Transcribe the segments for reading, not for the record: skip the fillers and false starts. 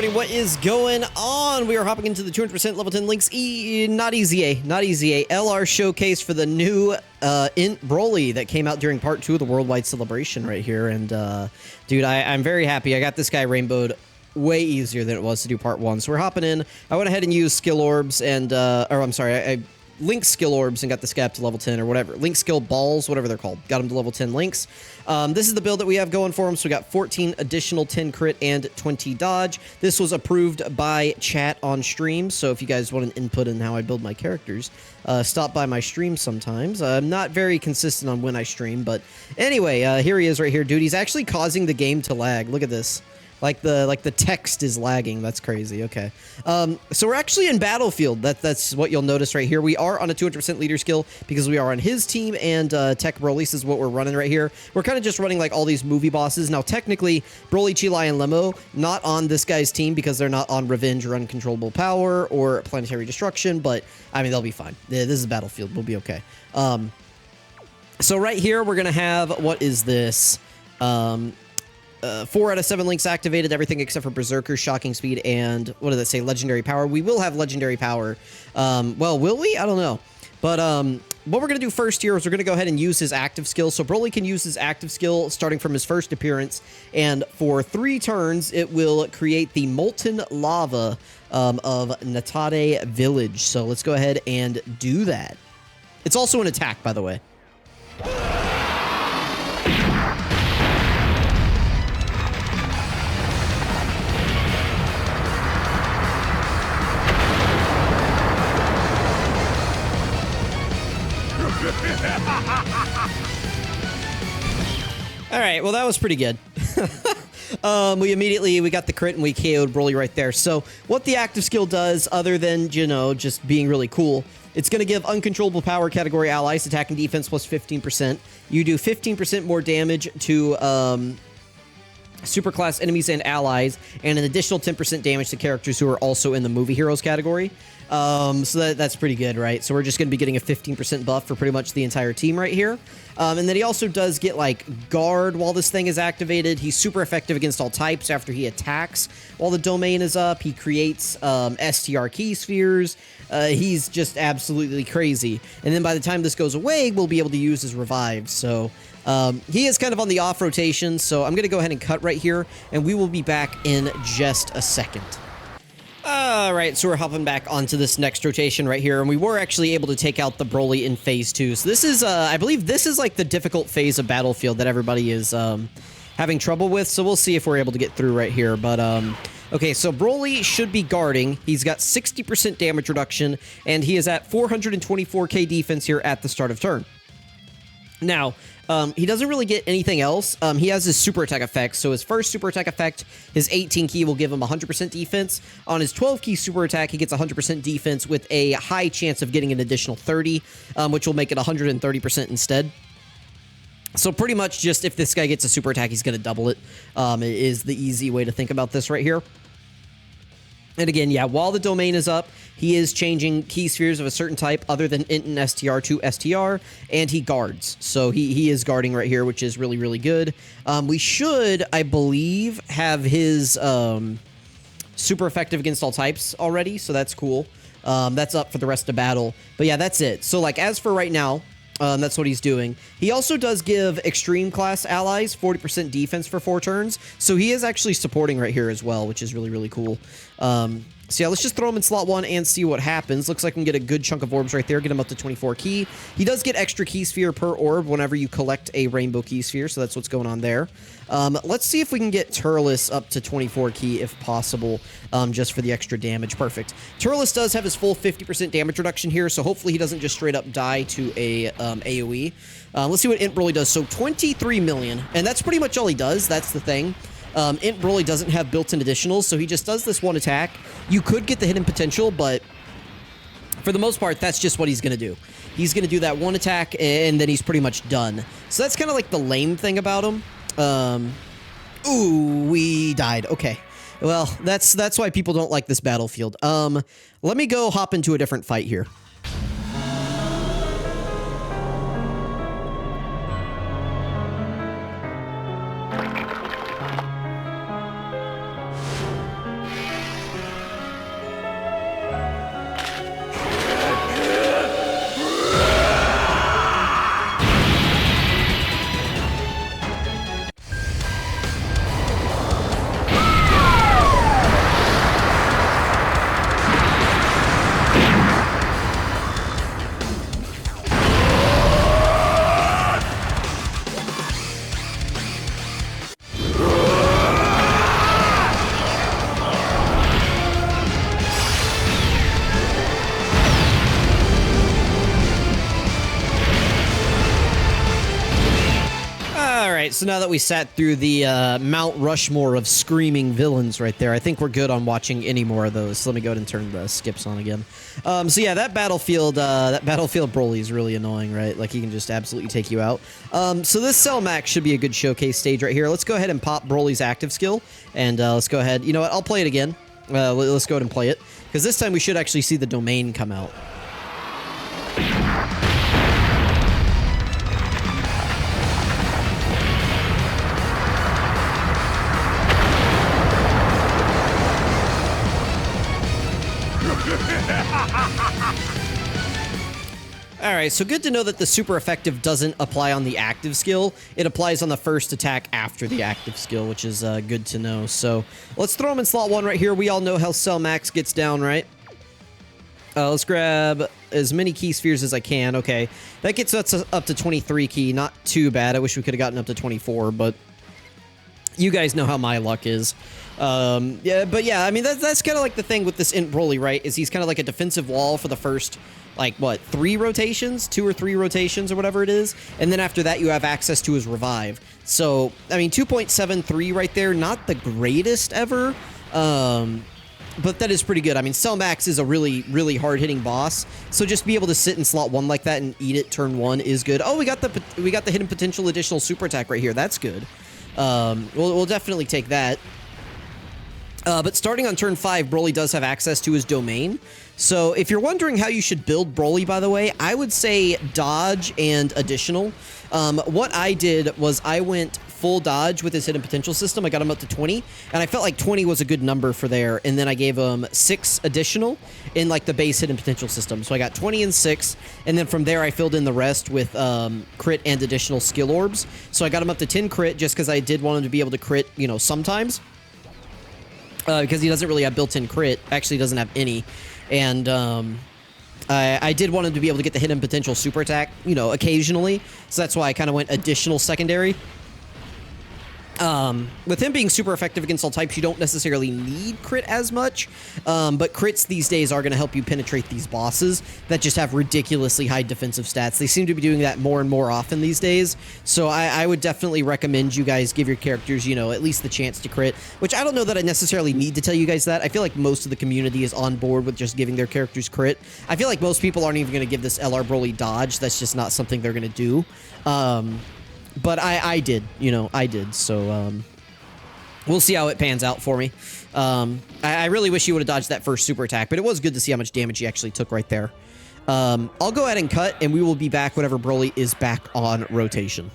everybody, what is going on? We are hopping into the 200% level 10 links, not EZA, LR showcase for the new INT BROLY that came out during part 2 of the worldwide celebration right here. And dude, I'm very happy. I got this guy rainbowed way easier than it was to do part 1. So we're hopping in. I went ahead and used skill orbs and, I linked skill orbs and got this guy up to level 10 or whatever. Link skill balls, whatever they're called. Got him to level 10 links. This is the build that we have going for him. So we got 14 additional 10 crit and 20 dodge. This was approved by chat on stream. So if you guys want an input in how I build my characters, stop by my stream sometimes. I'm not very consistent on when I stream, but anyway, here he is right here, dude. He's actually causing the game to lag. Look at this. Like the text is lagging. That's crazy. Okay. So we're actually in Battlefield. That's what you'll notice right here. We are on a 200% leader skill because we are on his team, and Tech BROLY is what we're running right here. We're kind of just running like all these movie bosses. Now, technically, BROLY, Chilai, and Lemo not on this guy's team because they're not on Revenge or Uncontrollable Power or Planetary Destruction, but I mean, they'll be fine. This is Battlefield. We'll be okay. So right here, we're going to have, what is this? 4 out of 7 links activated, everything except for Berserker, Shocking Speed, and what did that say? Legendary Power. We will have Legendary Power. Well, will we? I don't know. But what we're going to do first here is we're going to go ahead and use his active skill. So BROLY can use his active skill starting from his first appearance, and for 3 turns, it will create the Molten Lava of Natade Village. So let's go ahead and do that. It's also an attack, by the way. All right, well, that was pretty good. We got the crit and we KO'd BROLY right there. So what the active skill does, other than, you know, just being really cool, it's going to give Uncontrollable Power category allies attack and defense plus 15%. You do 15% more damage to superclass enemies and allies, and an additional 10% damage to characters who are also in the movie heroes category. So that's pretty good, right? So we're just going to be getting a 15% buff for pretty much the entire team right here. And then he also does get, like, guard while this thing is activated. He's super effective against all types after he attacks while the domain is up. He creates STR key spheres. He's just absolutely crazy. And then by the time this goes away, we'll be able to use his revive. So he is kind of on the off rotation. So I'm going to go ahead and cut right here, and we will be back in just a second. All right, so we're hopping back onto this next rotation right here, and we were actually able to take out the BROLY in phase 2. So this is, I believe this is like the difficult phase of Battlefield that everybody is having trouble with. So we'll see if we're able to get through right here. But okay, so BROLY should be guarding. He's got 60% damage reduction, and he is at 424k defense here at the start of turn. Now, he doesn't really get anything else. He has his super attack effect. So his first super attack effect, his 18 key will give him 100% defense. On his 12 key super attack, he gets 100% defense with a high chance of getting an additional 30, which will make it 130% instead. So pretty much just if this guy gets a super attack, he's going to double it. It is the easy way to think about this right here. And again, yeah, while the domain is up, he is changing key spheres of a certain type other than INT and STR to STR, and he guards. So he is guarding right here, which is really, really good. We should, I believe, have his super effective against all types already, so that's cool. That's up for the rest of battle. But yeah, that's it. So like as for right now, that's what he's doing. He also does give extreme class allies 40% defense for 4 turns. So he is actually supporting right here as well, which is really, really cool. So yeah, let's just throw him in slot 1 and see what happens. Looks like we can get a good chunk of orbs right there, get him up to 24 key. He does get extra key sphere per orb whenever you collect a rainbow key sphere, so that's what's going on there. Let's see if we can get Turles up to 24 key if possible, just for the extra damage. Perfect. Turles does have his full 50% damage reduction here, so hopefully he doesn't just straight up die to a AoE. Let's see what INT BROLY does. So 23 million, and that's pretty much all he does. That's the thing. INT BROLY doesn't have built-in additionals, so he just does this one attack. You could get the hidden potential, but for the most part, that's just what he's going to do. He's going to do that one attack, and then he's pretty much done. So that's kind of like the lame thing about him. Ooh, we died. Okay. Well, that's why people don't like this Battlefield. Let me go hop into a different fight here. right, so now that we sat through the Mount Rushmore of screaming villains right there, I think we're good on watching any more of those. So let me go ahead and turn the skips on again. So yeah, that battlefield Broly is really annoying, right? Like, he can just absolutely take you out. So this Cell Max should be a good showcase stage right here. Let's go ahead and pop Broly's active skill, and let's go ahead. You know what? I'll play it again. Let's go ahead and play it, because this time we should actually see the domain come out. Alright, so good to know that the super effective doesn't apply on the active skill. It applies on the first attack after the active skill, which is good to know. So let's throw him in slot 1 right here. We all know how Cell Max gets down, right? Let's grab as many key spheres as I can. Okay, that gets us up to 23 key. Not too bad. I wish we could have gotten up to 24, but you guys know how my luck is. Yeah, but yeah, I mean, that's kind of like the thing with this INT Broly, right? Is he's kind of like a defensive wall for the first, like, what, 3 rotations? 2 or 3 rotations or whatever it is. And then after that, you have access to his revive. So, I mean, 2.73 right there, not the greatest ever. But that is pretty good. I mean, Cell Max is a really, really hard-hitting boss. So just be able to sit in slot 1 like that and eat it turn 1 is good. Oh, we got the hidden potential additional super attack right here. That's good. We'll definitely take that. But starting on turn 5, Broly does have access to his domain. So if you're wondering how you should build Broly, by the way, I would say dodge and additional. What I did was I went full dodge with his hidden potential system. I got him up to 20, and I felt like 20 was a good number for there. And then I gave him 6 additional in like the base hidden potential system. So I got 20 and 6, and then from there I filled in the rest with crit and additional skill orbs. So I got him up to 10 crit just because I did want him to be able to crit, you know, sometimes. Because he doesn't really have built-in crit. Actually doesn't have any. And I did want him to be able to get the hidden potential super attack, you know, occasionally. So that's why I kind of went additional secondary. With him being super effective against all types, you don't necessarily need crit as much, but crits these days are going to help you penetrate these bosses that just have ridiculously high defensive stats. They seem to be doing that more and more often these days, so I would definitely recommend you guys give your characters, you know, at least the chance to crit, which I don't know that I necessarily need to tell you guys that. I feel like most of the community is on board with just giving their characters crit. I feel like most people aren't even going to give this LR Broly dodge. That's just not something they're going to do. But I did, you know, I did. So, we'll see how it pans out for me. I really wish he would have dodged that first super attack, but it was good to see how much damage he actually took right there. I'll go ahead and cut, and we will be back whenever Broly is back on rotation.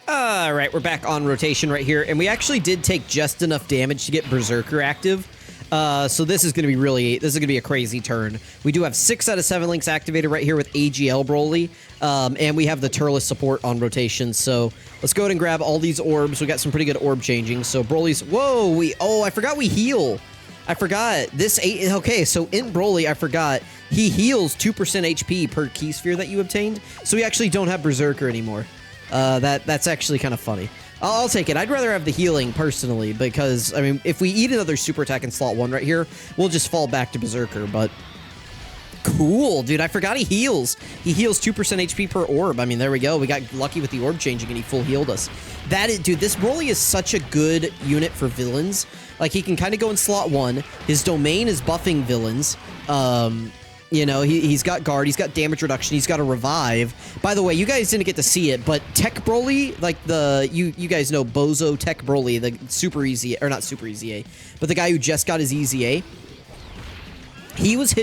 All right, we're back on rotation right here, and we actually did take just enough damage to get Berserker active. So this is going to be a crazy turn. We do have 6 out of 7 links activated right here with AGL Broly, and we have the Turles support on rotation. So let's go ahead and grab all these orbs. We got some pretty good orb changing. So Broly's, whoa, I forgot we heal. I forgot this. Okay, so in Broly, I forgot he heals 2% HP per key sphere that you obtained. So we actually don't have Berserker anymore. That's actually kind of funny. I'll take it. I'd rather have the healing, personally, because, I mean, if we eat another super attack in slot 1 right here, we'll just fall back to Berserker, but cool, dude. I forgot he heals. He heals 2% HP per orb. I mean, there we go. We got lucky with the orb changing, and he full healed us. Dude, this Broly is such a good unit for villains. Like, he can kind of go in slot 1. His domain is buffing villains. You know, he's got guard, he's got damage reduction, he's got a revive. By the way, you guys didn't get to see it, but Tech Broly, like you guys know Bozo Tech Broly, the super easy, or not super easy A, but the guy who just got his easy A, he was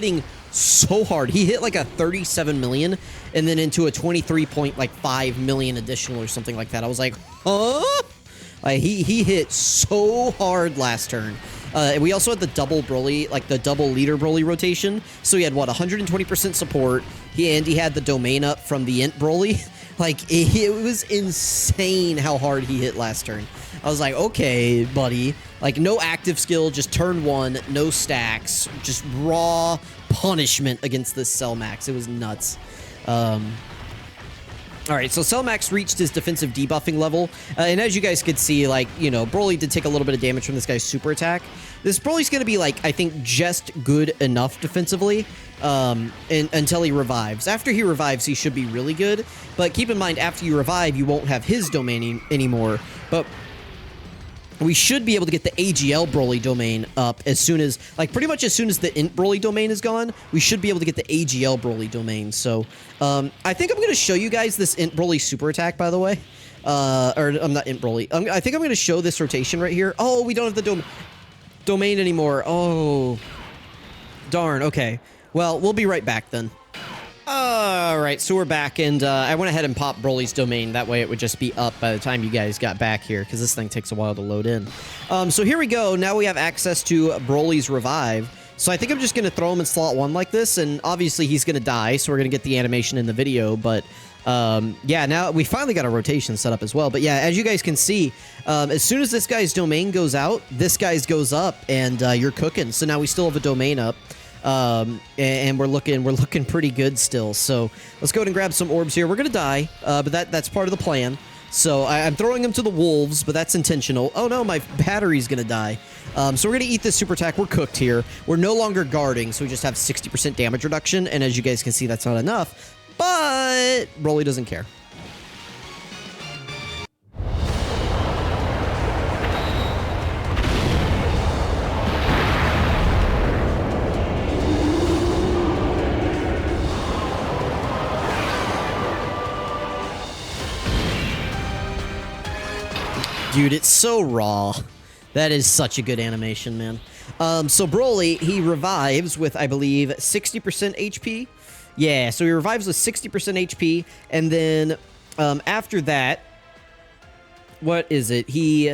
so hard. He hit like a 37 million and then into a 23.5 million additional or something like that. I was like, huh? Like, he hit so hard last turn. And we also had the double Broly, like the double leader Broly rotation. So he had, what, 120% support. And he had the domain up from the INT Broly. Like, it was insane how hard he hit last turn. I was like, okay, buddy. Like, no active skill, just turn 1, no stacks. Just raw punishment against this Cell Max. It was nuts. All right, so Cellmax reached his defensive debuffing level, and as you guys could see, like, you know, Broly did take a little bit of damage from this guy's super attack. This Broly's going to be, like, I think just good enough defensively until he revives. After he revives, he should be really good, but keep in mind, after you revive, you won't have his domain anymore, but we should be able to get the AGL Broly domain up as soon as, like, pretty much as soon as the INT Broly domain is gone, we should be able to get the AGL Broly domain. So, I think I'm going to show you guys this INT Broly super attack, by the way. Or, I'm not INT Broly. I think I'm going to show this rotation right here. Oh, we don't have the domain anymore. Oh, darn. Okay. Well, we'll be right back then. Alright, so we're back, and I went ahead and popped Broly's domain. That way it would just be up by the time you guys got back here, because this thing takes a while to load in. So here we go. Now we have access to Broly's revive. So I think I'm just going to throw him in slot 1 like this, and obviously he's going to die, so we're going to get the animation in the video, but yeah, now we finally got a rotation set up as well. But yeah, as you guys can see, as soon as this guy's domain goes out, this guy's goes up, and you're cooking. So now we still have a domain up. And we're looking pretty good still. So let's go ahead and grab some orbs here. We're gonna die, but that's part of the plan. So I'm throwing them to the wolves, but that's intentional. Oh no, my battery's gonna die. So we're gonna eat this super attack. We're cooked here. We're no longer guarding, so we just have 60% damage reduction. And as you guys can see, that's not enough. But Broly doesn't care. Dude, it's so raw. That is such a good animation, man. So Broly, he revives with, I believe, 60% HP. Yeah, so he revives with 60% HP, and then after that, what is it? He...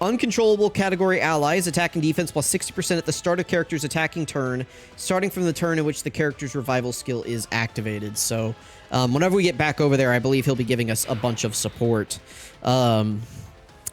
Uncontrollable category allies, attack and defense plus 60% at the start of character's attacking turn, starting from the turn in which the character's revival skill is activated. So, whenever we get back over there, I believe he'll be giving us a bunch of support,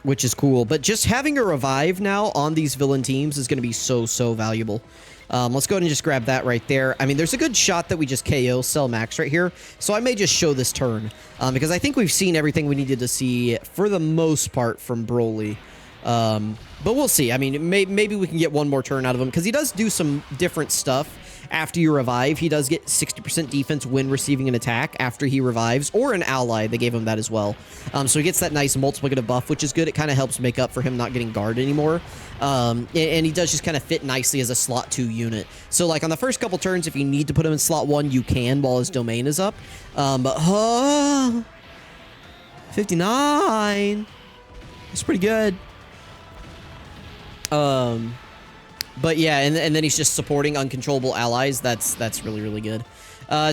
which is cool. But just having a revive now on these villain teams is going to be so valuable. Let's go ahead and just grab that right there. I mean, there's a good shot that we just KO Cellmax right here, so I may just show this turn, because I think we've seen everything we needed to see for the most part from Broly. But we'll see. I mean, maybe we can get one more turn out of him, because he does do some different stuff after you revive. He does get 60% defense when receiving an attack after he revives, or an ally. They gave him that as well. So he gets that nice multiplicative buff, which is good. It kind of helps make up for him not getting guard anymore. And he does just kind of fit nicely as a slot 2 unit. So, like, on the first couple turns, if you need to put him in slot 1, you can while his domain is up. But, 59. That's pretty good. But yeah, and then he's just supporting uncontrollable allies. That's really good.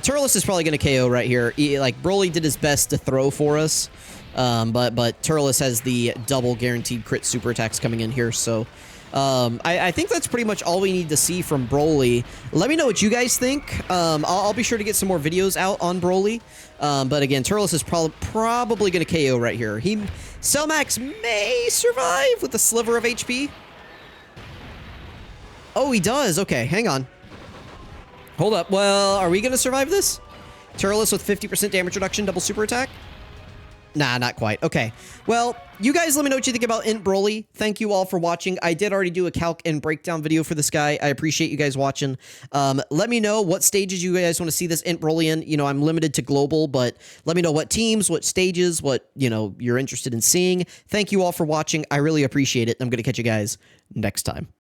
Turles is probably going to KO right here. Like, Broly did his best to throw for us, but Turles has the double guaranteed crit super attacks coming in here. So I think that's pretty much all we need to see from Broly. Let me know what you guys think. I'll be sure to get some more videos out on Broly. But again, Turles is probably going to KO right here. Cellmax may survive with a sliver of HP. Oh, he does. Okay, hang on. Hold up. Well, are we going to survive this? Turles with 50% damage reduction, double super attack? Nah, not quite. Okay. Well, you guys let me know what you think about INT Broly. Thank you all for watching. I did already do a calc and breakdown video for this guy. I appreciate you guys watching. Let me know what stages you guys want to see this INT Broly in. You know, I'm limited to global, but let me know what teams, what stages, what, you know, you're interested in seeing. Thank you all for watching. I really appreciate it. I'm going to catch you guys next time.